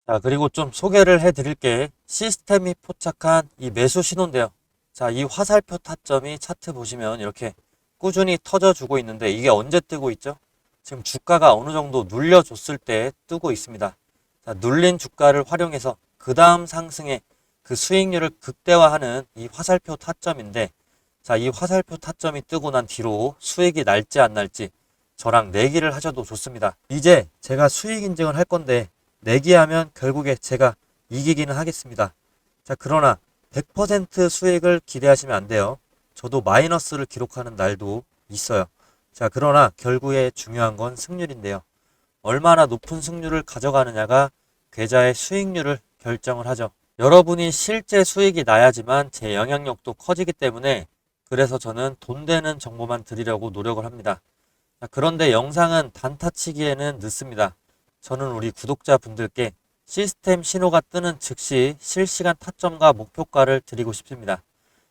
자, 그리고 좀 소개를 해 드릴게. 시스템이 포착한 이 매수 신호인데요. 자, 이 화살표 타점이 차트 보시면 이렇게 꾸준히 터져주고 있는데 이게 언제 뜨고 있죠? 지금 주가가 어느 정도 눌려줬을 때 뜨고 있습니다. 자, 눌린 주가를 활용해서 그 다음 상승에 그 수익률을 극대화하는 이 화살표 타점인데, 자, 이 화살표 타점이 뜨고 난 뒤로 수익이 날지 안 날지 저랑 내기를 하셔도 좋습니다. 이제 제가 수익 인증을 할 건데 내기하면 결국에 제가 이기기는 하겠습니다. 자, 그러나 100% 수익을 기대하시면 안 돼요. 저도 마이너스를 기록하는 날도 있어요. 자, 그러나 결국에 중요한 건 승률인데요. 얼마나 높은 승률을 가져가느냐가 계좌의 수익률을 결정을 하죠. 여러분이 실제 수익이 나야지만 제 영향력도 커지기 때문에, 그래서 저는 돈 되는 정보만 드리려고 노력을 합니다. 자, 그런데 영상은 단타치기에는 늦습니다. 저는 우리 구독자분들께 시스템 신호가 뜨는 즉시 실시간 타점과 목표가를 드리고 싶습니다.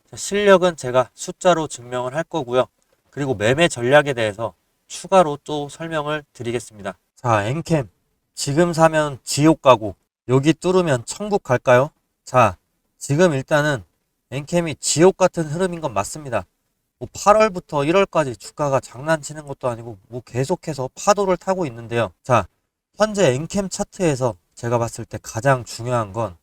자, 실력은 제가 숫자로 증명을 할 거고요. 그리고 매매 전략에 대해서 추가로 또 설명을 드리겠습니다. 자, 엔캠. 지금 사면 지옥 가고 여기 뚫으면 천국 갈까요? 자, 지금 일단은 엔캠이 지옥 같은 흐름인 건 맞습니다. 뭐 8월부터 1월까지 주가가 장난치는 것도 아니고 뭐 계속해서 파도를 타고 있는데요. 자, 현재 엔캠 차트에서 제가 봤을 때 가장 중요한 건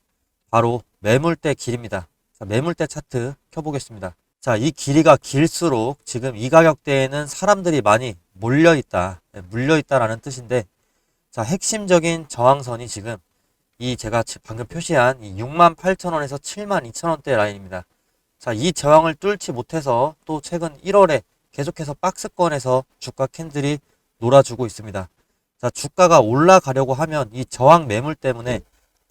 바로 매물대 길입니다. 자, 매물대 차트 켜보겠습니다. 자, 이 길이가 길수록 지금 이 가격대에는 사람들이 많이 몰려있다. 물려있다라는 뜻인데, 자, 핵심적인 저항선이 지금 이 제가 방금 표시한 이 68,000원에서 72,000원대 라인입니다. 자, 이 저항을 뚫지 못해서 또 최근 1월에 계속해서 박스권에서 주가 캔들이 놀아주고 있습니다. 자, 주가가 올라가려고 하면 이 저항 매물 때문에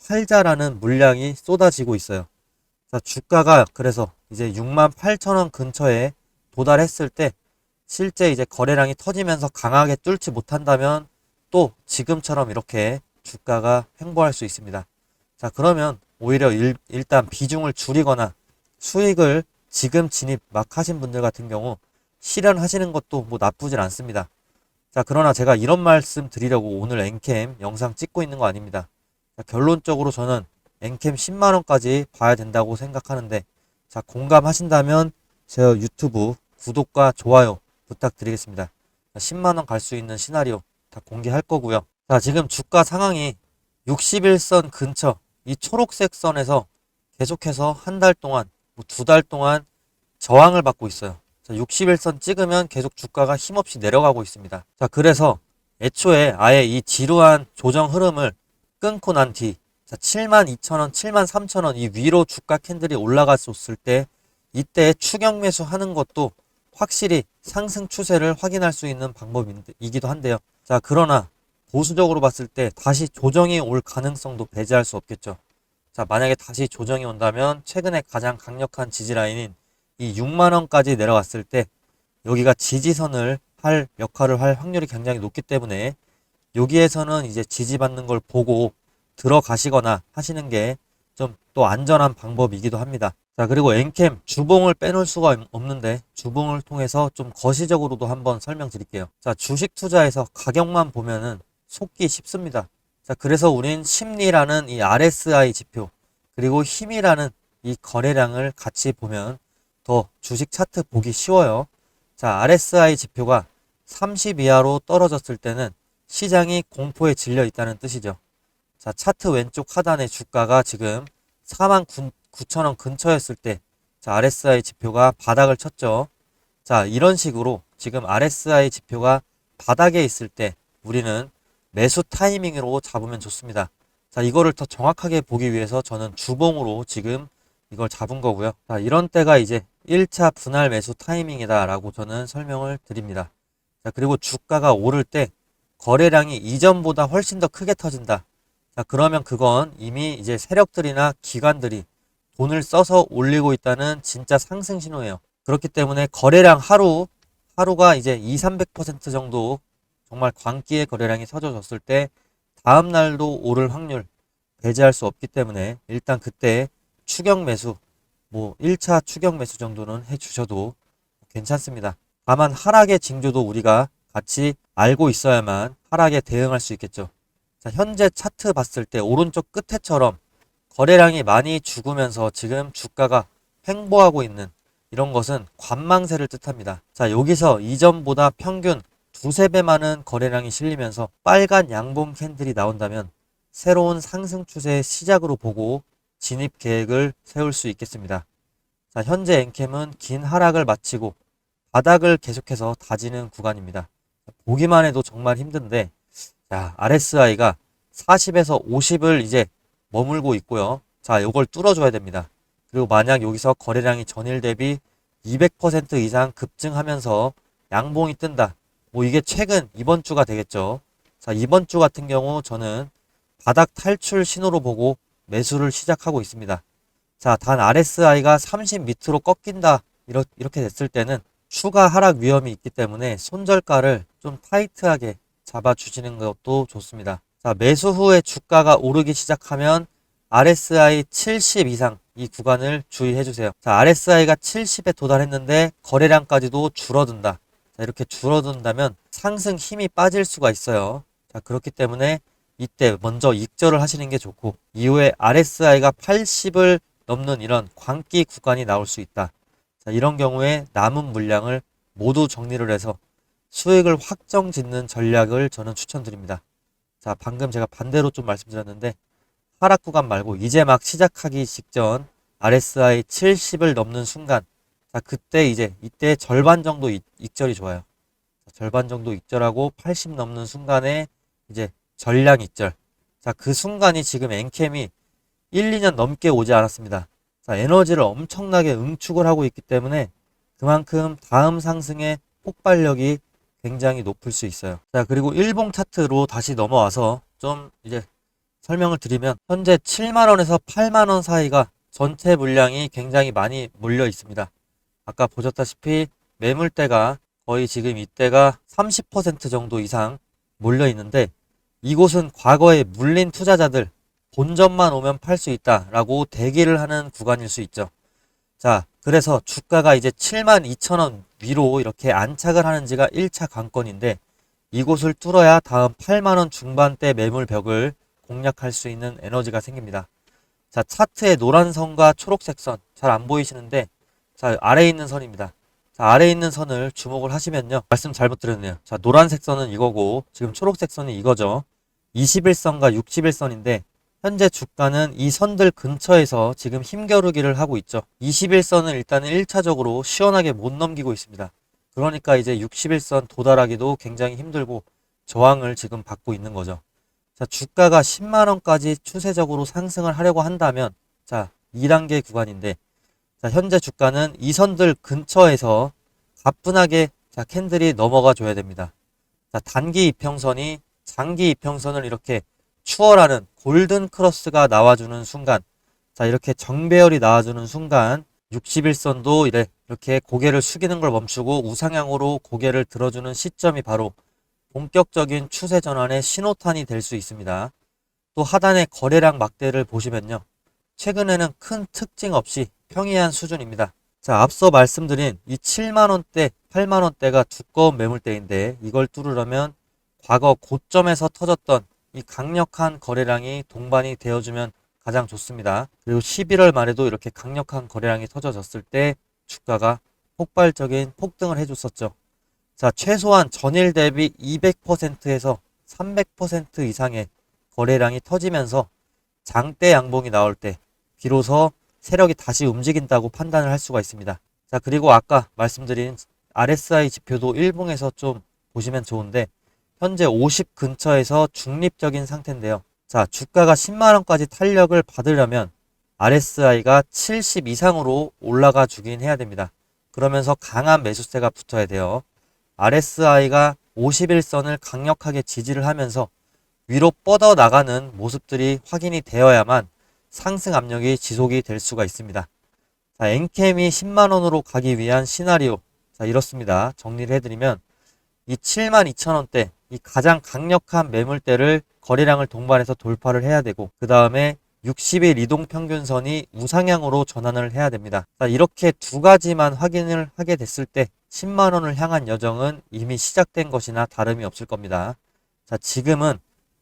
팔자라는 물량이 쏟아지고 있어요. 자, 주가가 그래서 이제 68,000원 근처에 도달했을 때 실제 이제 거래량이 터지면서 강하게 뚫지 못한다면 또 지금처럼 이렇게 주가가 횡보할 수 있습니다. 자, 그러면 오히려 일단 비중을 줄이거나 수익을 지금 진입 막 하신 분들 같은 경우 실현하시는 것도 뭐 나쁘진 않습니다. 자, 그러나 제가 이런 말씀 드리려고 오늘 엔캠 영상 찍고 있는 거 아닙니다. 자, 결론적으로 저는 엔캠 10만원까지 봐야 된다고 생각하는데, 자, 공감하신다면 제 유튜브 구독과 좋아요 부탁드리겠습니다. 10만원 갈 수 있는 시나리오 다 공개할 거고요. 자, 지금 주가 상황이 61선 근처 이 초록색 선에서 계속해서 한 달 동안, 뭐 두 달 동안 저항을 받고 있어요. 자, 61선 찍으면 계속 주가가 힘없이 내려가고 있습니다. 자, 그래서 애초에 아예 이 지루한 조정 흐름을 끊고 난 뒤, 자, 72,000원, 73,000원 이 위로 주가 캔들이 올라갔었을 때 이때 추격 매수 하는 것도 확실히 상승 추세를 확인할 수 있는 방법이기도 한데요. 자, 그러나 보수적으로 봤을 때 다시 조정이 올 가능성도 배제할 수 없겠죠. 자, 만약에 다시 조정이 온다면 최근에 가장 강력한 지지라인인 이 6만원까지 내려갔을 때 여기가 지지선을 할 역할을 할 확률이 굉장히 높기 때문에 여기에서는 이제 지지받는 걸 보고 들어가시거나 하시는 게 좀 또 안전한 방법이기도 합니다. 자, 그리고 엔캠 주봉을 빼놓을 수가 없는데 주봉을 통해서 좀 거시적으로도 한번 설명드릴게요. 자, 주식 투자에서 가격만 보면은 속기 쉽습니다. 자, 그래서 우린 심리라는 이 RSI 지표 그리고 힘이라는 이 거래량을 같이 보면 더 주식 차트 보기 쉬워요. 자, RSI 지표가 30 이하로 떨어졌을 때는 시장이 공포에 질려 있다는 뜻이죠. 자, 차트 왼쪽 하단의 주가가 지금 49,000원 근처였을 때, 자, RSI 지표가 바닥을 쳤죠. 자, 이런 식으로 지금 RSI 지표가 바닥에 있을 때 우리는 매수 타이밍으로 잡으면 좋습니다. 자, 이거를 더 정확하게 보기 위해서 저는 주봉으로 지금 이걸 잡은 거고요. 자, 이런 때가 이제 1차 분할 매수 타이밍이다 라고 저는 설명을 드립니다. 자, 그리고 주가가 오를 때 거래량이 이전보다 훨씬 더 크게 터진다. 자, 그러면 그건 이미 이제 세력들이나 기관들이 돈을 써서 올리고 있다는 진짜 상승 신호예요. 그렇기 때문에 거래량 하루가 이제 200~300% 정도 정말 광기의 거래량이 서져졌을 때 다음 날도 오를 확률 배제할 수 없기 때문에 일단 그때 추격 매수, 뭐 1차 추격 매수 정도는 해 주셔도 괜찮습니다. 다만 하락의 징조도 우리가 같이 알고 있어야만 하락에 대응할 수 있겠죠. 자, 현재 차트 봤을 때 오른쪽 끝에처럼 거래량이 많이 죽으면서 지금 주가가 횡보하고 있는 이런 것은 관망세를 뜻합니다. 자, 여기서 이전보다 평균 두세 배 많은 거래량이 실리면서 빨간 양봉 캔들이 나온다면 새로운 상승 추세의 시작으로 보고 진입 계획을 세울 수 있겠습니다. 자, 현재 엔캠은 긴 하락을 마치고 바닥을 계속해서 다지는 구간입니다. 보기만 해도 정말 힘든데, 자, RSI가 40에서 50을 이제 머물고 있고요. 자, 이걸 뚫어줘야 됩니다. 그리고 만약 여기서 거래량이 전일 대비 200% 이상 급증하면서 양봉이 뜬다. 뭐 이게 최근 이번 주가 되겠죠. 자, 이번 주 같은 경우 저는 바닥 탈출 신호로 보고 매수를 시작하고 있습니다. 자, 단 RSI가 30 밑으로 꺾인다. 이렇게 됐을 때는 추가 하락 위험이 있기 때문에 손절가를 좀 타이트하게 잡아주시는 것도 좋습니다. 자, 매수 후에 주가가 오르기 시작하면 RSI 70 이상 이 구간을 주의해 주세요. 자, RSI가 70에 도달했는데 거래량까지도 줄어든다. 자, 이렇게 줄어든다면 상승 힘이 빠질 수가 있어요. 자, 그렇기 때문에 이때 먼저 익절을 하시는 게 좋고, 이후에 RSI가 80을 넘는 이런 광기 구간이 나올 수 있다. 자, 이런 경우에 남은 물량을 모두 정리를 해서 수익을 확정 짓는 전략을 저는 추천드립니다. 자, 방금 제가 반대로 좀 말씀드렸는데, 하락 구간 말고 이제 막 시작하기 직전 RSI 70을 넘는 순간, 자, 이때 절반 정도 익절이 좋아요. 자, 절반 정도 익절하고 80 넘는 순간에 이제 전량 익절. 자, 그 순간이 지금 엔캠이 1, 2년 넘게 오지 않았습니다. 자, 에너지를 엄청나게 응축을 하고 있기 때문에 그만큼 다음 상승의 폭발력이 굉장히 높을 수 있어요. 자, 그리고 일봉 차트로 다시 넘어와서 좀 이제 설명을 드리면, 현재 7만원에서 8만원 사이가 전체 물량이 굉장히 많이 몰려 있습니다. 아까 보셨다시피 매물대가 거의 지금 이때가 30% 정도 이상 몰려 있는데, 이곳은 과거에 물린 투자자들 본전만 오면 팔 수 있다라고 대기를 하는 구간일 수 있죠. 자, 그래서 주가가 이제 72,000원 위로 이렇게 안착을 하는 지가 1차 관건인데, 이곳을 뚫어야 다음 8만원 중반대 매물벽을 공략할 수 있는 에너지가 생깁니다. 자, 차트의 노란 선과 초록색 선 잘 안 보이시는데, 자, 아래에 있는 선입니다. 자, 아래에 있는 선을 주목을 하시면요. 말씀 잘못 드렸네요. 자, 노란색 선은 이거고 지금 초록색 선이 이거죠. 21선과 61선인데 현재 주가는 이 선들 근처에서 지금 힘겨루기를 하고 있죠. 21선은 일단은 1차적으로 시원하게 못 넘기고 있습니다. 그러니까 이제 61선 도달하기도 굉장히 힘들고 저항을 지금 받고 있는 거죠. 자, 주가가 10만원까지 추세적으로 상승을 하려고 한다면, 자, 2단계 구간인데, 자, 현재 주가는 이 선들 근처에서 가뿐하게 자, 캔들이 넘어가 줘야 됩니다. 자, 단기 이평선이 장기 이평선을 이렇게 추월하는 골든 크로스가 나와주는 순간, 자, 이렇게 정배열이 나와주는 순간 61선도 이렇게 고개를 숙이는 걸 멈추고 우상향으로 고개를 들어주는 시점이 바로 본격적인 추세 전환의 신호탄이 될 수 있습니다. 또 하단의 거래량 막대를 보시면요. 최근에는 큰 특징 없이 평이한 수준입니다. 자, 앞서 말씀드린 이 7만원대, 8만원대가 두꺼운 매물대인데, 이걸 뚫으려면 과거 고점에서 터졌던 이 강력한 거래량이 동반이 되어주면 가장 좋습니다. 그리고 11월 말에도 이렇게 강력한 거래량이 터져졌을 때 주가가 폭발적인 폭등을 해줬었죠. 자, 최소한 전일 대비 200%에서 300% 이상의 거래량이 터지면서 장대 양봉이 나올 때 비로소 세력이 다시 움직인다고 판단을 할 수가 있습니다. 자, 그리고 아까 말씀드린 RSI 지표도 일봉에서 좀 보시면 좋은데, 현재 50 근처에서 중립적인 상태인데요. 자, 주가가 10만원까지 탄력을 받으려면 RSI가 70 이상으로 올라가 주긴 해야 됩니다. 그러면서 강한 매수세가 붙어야 돼요. RSI가 51선을 강력하게 지지를 하면서 위로 뻗어 나가는 모습들이 확인이 되어야만 상승 압력이 지속이 될 수가 있습니다. 자, 엔캠이 10만원으로 가기 위한 시나리오. 자, 이렇습니다. 정리를 해드리면, 이 72,000원대, 이 가장 강력한 매물대를 거래량을 동반해서 돌파를 해야 되고, 그 다음에 60일 이동평균선이 우상향으로 전환을 해야 됩니다. 자, 이렇게 두 가지만 확인을 하게 됐을 때 10만원을 향한 여정은 이미 시작된 것이나 다름이 없을 겁니다. 자, 지금은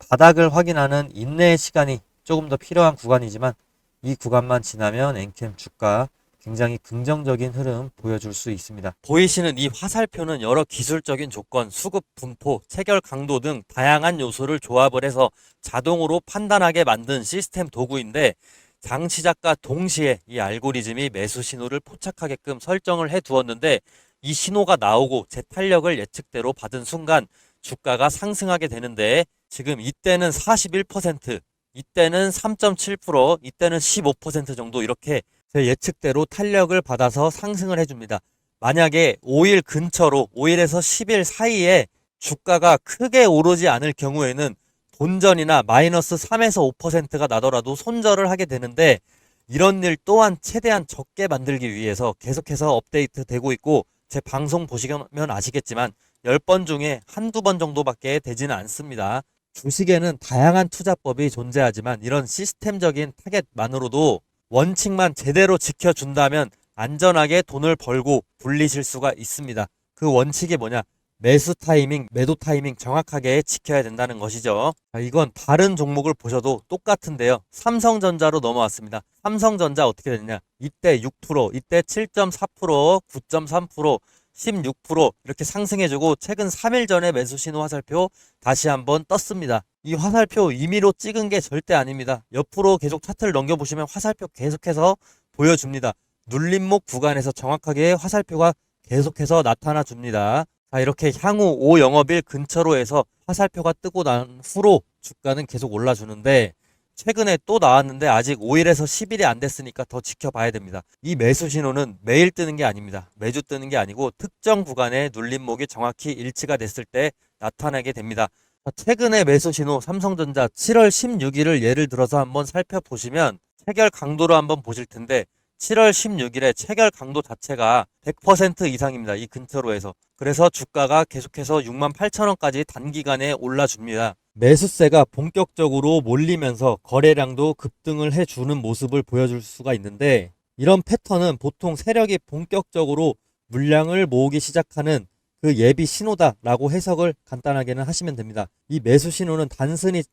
바닥을 확인하는 인내의 시간이 조금 더 필요한 구간이지만 이 구간만 지나면 엔캠 주가 굉장히 긍정적인 흐름 보여줄 수 있습니다. 보이시는 이 화살표는 여러 기술적인 조건, 수급 분포, 체결 강도 등 다양한 요소를 조합을 해서 자동으로 판단하게 만든 시스템 도구인데 장 시작과 동시에 이 알고리즘이 매수 신호를 포착하게끔 설정을 해 두었는데 이 신호가 나오고 제 탄력을 예측대로 받은 순간 주가가 상승하게 되는데 지금 이때는 41%, 이때는 3.7%, 이때는 15% 정도 이렇게 제 예측대로 탄력을 받아서 상승을 해줍니다. 만약에 5일 근처로 5일에서 10일 사이에 주가가 크게 오르지 않을 경우에는 본전이나 마이너스 3에서 5%가 나더라도 손절을 하게 되는데 이런 일 또한 최대한 적게 만들기 위해서 계속해서 업데이트 되고 있고 제 방송 보시면 아시겠지만 10번 중에 한두 번 정도밖에 되지는 않습니다. 주식에는 다양한 투자법이 존재하지만 이런 시스템적인 타겟만으로도 원칙만 제대로 지켜준다면 안전하게 돈을 벌고 불리실 수가 있습니다. 그 원칙이 뭐냐? 매수 타이밍, 매도 타이밍 정확하게 지켜야 된다는 것이죠. 이건 다른 종목을 보셔도 똑같은데요. 삼성전자로 넘어왔습니다. 삼성전자 어떻게 됐냐? 이때 6%, 이때 7.4%, 9.3%, 16% 이렇게 상승해주고 최근 3일 전에 매수 신호 화살표 다시 한번 떴습니다. 이 화살표 임의로 찍은 게 절대 아닙니다. 옆으로 계속 차트를 넘겨보시면 화살표 계속해서 보여줍니다. 눌림목 구간에서 정확하게 화살표가 계속해서 나타나 줍니다. 자, 이렇게 향후 5영업일 근처로 해서 화살표가 뜨고 난 후로 주가는 계속 올라주는데 최근에 또 나왔는데 아직 5일에서 10일이 안 됐으니까 더 지켜봐야 됩니다. 이 매수 신호는 매일 뜨는 게 아닙니다. 매주 뜨는 게 아니고 특정 구간의 눌림목이 정확히 일치가 됐을 때 나타나게 됩니다. 최근에 매수 신호 삼성전자 7월 16일을 예를 들어서 한번 살펴보시면 체결 강도로 한번 보실 텐데 7월 16일에 체결 강도 자체가 100% 이상입니다. 이 근처로 해서. 그래서 주가가 계속해서 68,000원까지 단기간에 올라줍니다. 매수세가 본격적으로 몰리면서 거래량도 급등을 해주는 모습을 보여줄 수가 있는데 이런 패턴은 보통 세력이 본격적으로 물량을 모으기 시작하는 그 예비 신호다라고 해석을 간단하게는 하시면 됩니다. 이 매수 신호는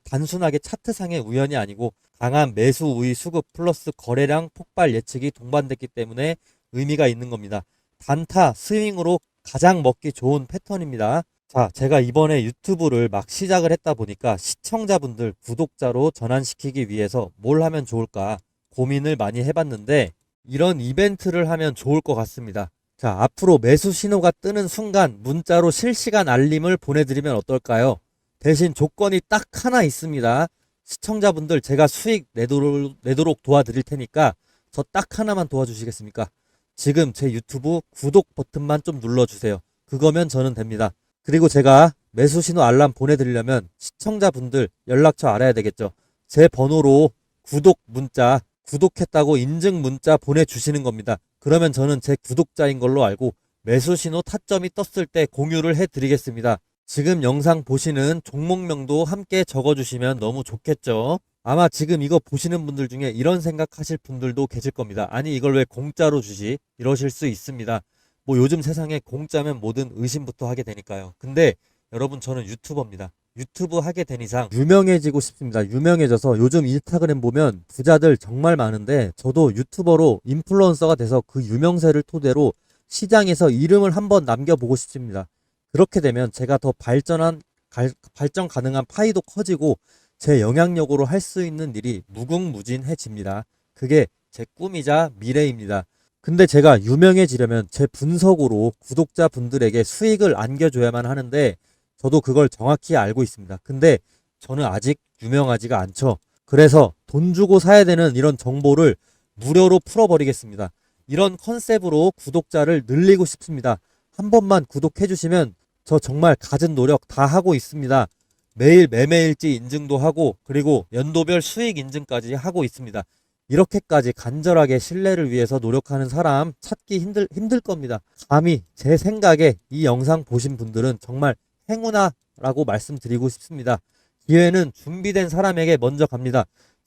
단순하게 차트상의 우연이 아니고 강한 매수 우위 수급 플러스 거래량 폭발 예측이 동반됐기 때문에 의미가 있는 겁니다. 단타 스윙으로 가장 먹기 좋은 패턴입니다. 자, 제가 이번에 유튜브를 막 시작을 했다 보니까 시청자분들 구독자로 전환시키기 위해서 뭘 하면 좋을까 고민을 많이 해봤는데 이런 이벤트를 하면 좋을 것 같습니다. 자, 앞으로 매수 신호가 뜨는 순간 문자로 실시간 알림을 보내드리면 어떨까요? 대신 조건이 딱 하나 있습니다. 시청자분들 제가 수익 내도록 도와드릴 테니까 저 딱 하나만 도와주시겠습니까? 지금 제 유튜브 구독 버튼만 좀 눌러주세요. 그거면 저는 됩니다. 그리고 제가 매수 신호 알람 보내드리려면 시청자분들 연락처 알아야 되겠죠. 제 번호로 구독 문자, 구독했다고 인증 문자 보내주시는 겁니다. 그러면 저는 제 구독자인 걸로 알고 매수 신호 타점이 떴을 때 공유를 해드리겠습니다. 지금 영상 보시는 종목명도 함께 적어주시면 너무 좋겠죠. 아마 지금 이거 보시는 분들 중에 이런 생각하실 분들도 계실 겁니다. 아니 이걸 왜 공짜로 주지? 이러실 수 있습니다. 뭐 요즘 세상에 공짜면 뭐든 의심부터 하게 되니까요. 근데 여러분 저는 유튜버입니다. 유튜브 하게 된 이상 유명해지고 싶습니다. 유명해져서 요즘 인스타그램 보면 부자들 정말 많은데 저도 유튜버로 인플루언서가 돼서 그 유명세를 토대로 시장에서 이름을 한번 남겨보고 싶습니다. 그렇게 되면 제가 더 발전 가능한 파이도 커지고 제 영향력으로 할 수 있는 일이 무궁무진해집니다. 그게 제 꿈이자 미래입니다. 근데 제가 유명해지려면 제 분석으로 구독자분들에게 수익을 안겨줘야만 하는데 저도 그걸 정확히 알고 있습니다. 근데 저는 아직 유명하지가 않죠. 그래서 돈 주고 사야 되는 이런 정보를 무료로 풀어버리겠습니다. 이런 컨셉으로 구독자를 늘리고 싶습니다. 한 번만 구독해 주시면 저 정말 갖은 노력 다 하고 있습니다. 매일 매매일지 인증도 하고 그리고 연도별 수익 인증까지 하고 있습니다. 이렇게까지 간절하게 신뢰를 위해서 노력하는 사람 찾기 힘들 겁니다. 감히 제 생각에 이 영상 보신 분들은 정말 행운아라고 말씀드리고 싶습니다. 기회는 준비된 사람에게 먼저 갑니다.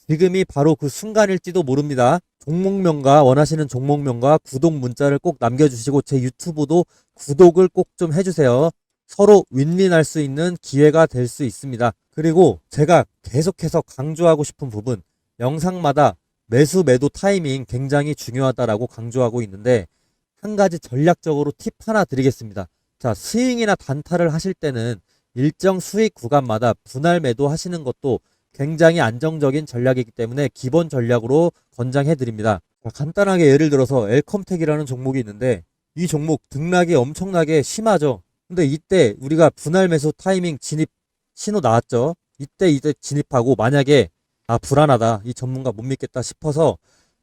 지금이 바로 그 순간일지도 모릅니다. 종목명과 원하시는 종목명과 구독 문자를 꼭 남겨주시고 제 유튜브도 구독을 꼭 좀 해주세요. 서로 윈윈할 수 있는 기회가 될 수 있습니다. 그리고 제가 계속해서 강조하고 싶은 부분, 영상마다 매수 매도 타이밍 굉장히 중요하다라고 강조하고 있는데 한 가지 전략적으로 팁 하나 드리겠습니다. 자, 스윙이나 단타를 하실 때는 일정 수익 구간마다 분할 매도 하시는 것도 굉장히 안정적인 전략이기 때문에 기본 전략으로 권장해 드립니다. 간단하게 예를 들어서 엘컴텍이라는 종목이 있는데 이 종목 등락이 엄청나게 심하죠. 근데 이때 우리가 분할 매수 타이밍 진입 신호 나왔죠. 이때 진입하고 만약에 불안하다, 이 전문가 못 믿겠다 싶어서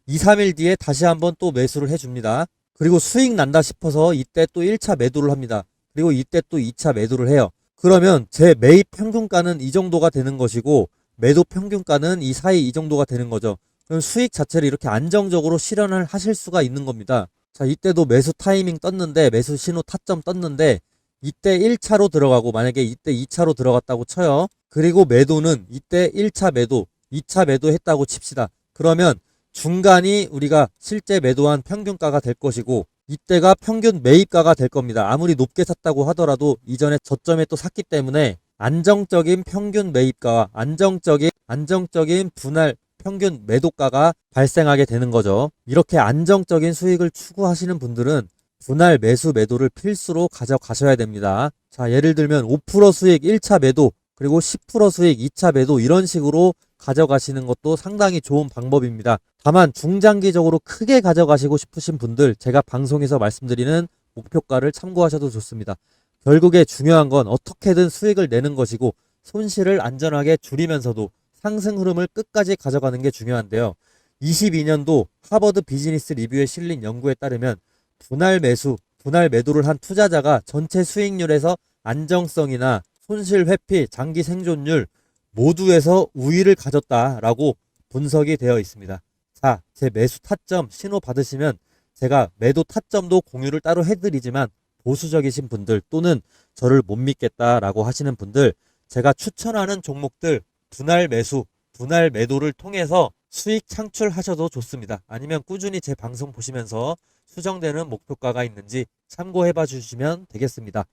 2, 3일 뒤에 다시 한번 또 매수를 해줍니다. 그리고 수익 난다 싶어서 이때 또 1차 매도를 합니다. 그리고 이때 또 2차 매도를 해요. 그러면 제 매입 평균가는 이 정도가 되는 것이고 매도 평균가는 이 사이 이 정도가 되는 거죠. 그럼 수익 자체를 이렇게 안정적으로 실현을 하실 수가 있는 겁니다. 자, 이때도 매수 타이밍 떴는데, 매수 신호 타점 떴는데 이때 1차로 들어가고 만약에 이때 2차로 들어갔다고 쳐요. 그리고 매도는 이때 1차 매도, 2차 매도 했다고 칩시다. 그러면 중간이 우리가 실제 매도한 평균가가 될 것이고 이때가 평균 매입가가 될 겁니다. 아무리 높게 샀다고 하더라도 이전에 저점에 또 샀기 때문에 안정적인 평균 매입가와 안정적인 분할 평균 매도가가 발생하게 되는 거죠. 이렇게 안정적인 수익을 추구하시는 분들은 분할 매수 매도를 필수로 가져가셔야 됩니다. 자, 예를 들면 5% 수익 1차 매도, 그리고 10% 수익 2차 매도, 이런 식으로 가져가시는 것도 상당히 좋은 방법입니다. 다만 중장기적으로 크게 가져가시고 싶으신 분들, 제가 방송에서 말씀드리는 목표가를 참고하셔도 좋습니다. 결국에 중요한 건 어떻게든 수익을 내는 것이고 손실을 안전하게 줄이면서도 상승 흐름을 끝까지 가져가는 게 중요한데요. 22년도 하버드 비즈니스 리뷰에 실린 연구에 따르면 분할 매도를 한 투자자가 전체 수익률에서 안정성이나 손실 회피, 장기 생존율 모두에서 우위를 가졌다라고 분석이 되어 있습니다. 자, 제 매수 타점 신호 받으시면 제가 매도 타점도 공유를 따로 해드리지만 보수적이신 분들 또는 저를 못 믿겠다라고 하시는 분들, 제가 추천하는 종목들 분할 매수, 분할 매도를 통해서 수익 창출하셔도 좋습니다. 아니면 꾸준히 제 방송 보시면서 수정되는 목표가가 있는지 참고해 봐 주시면 되겠습니다.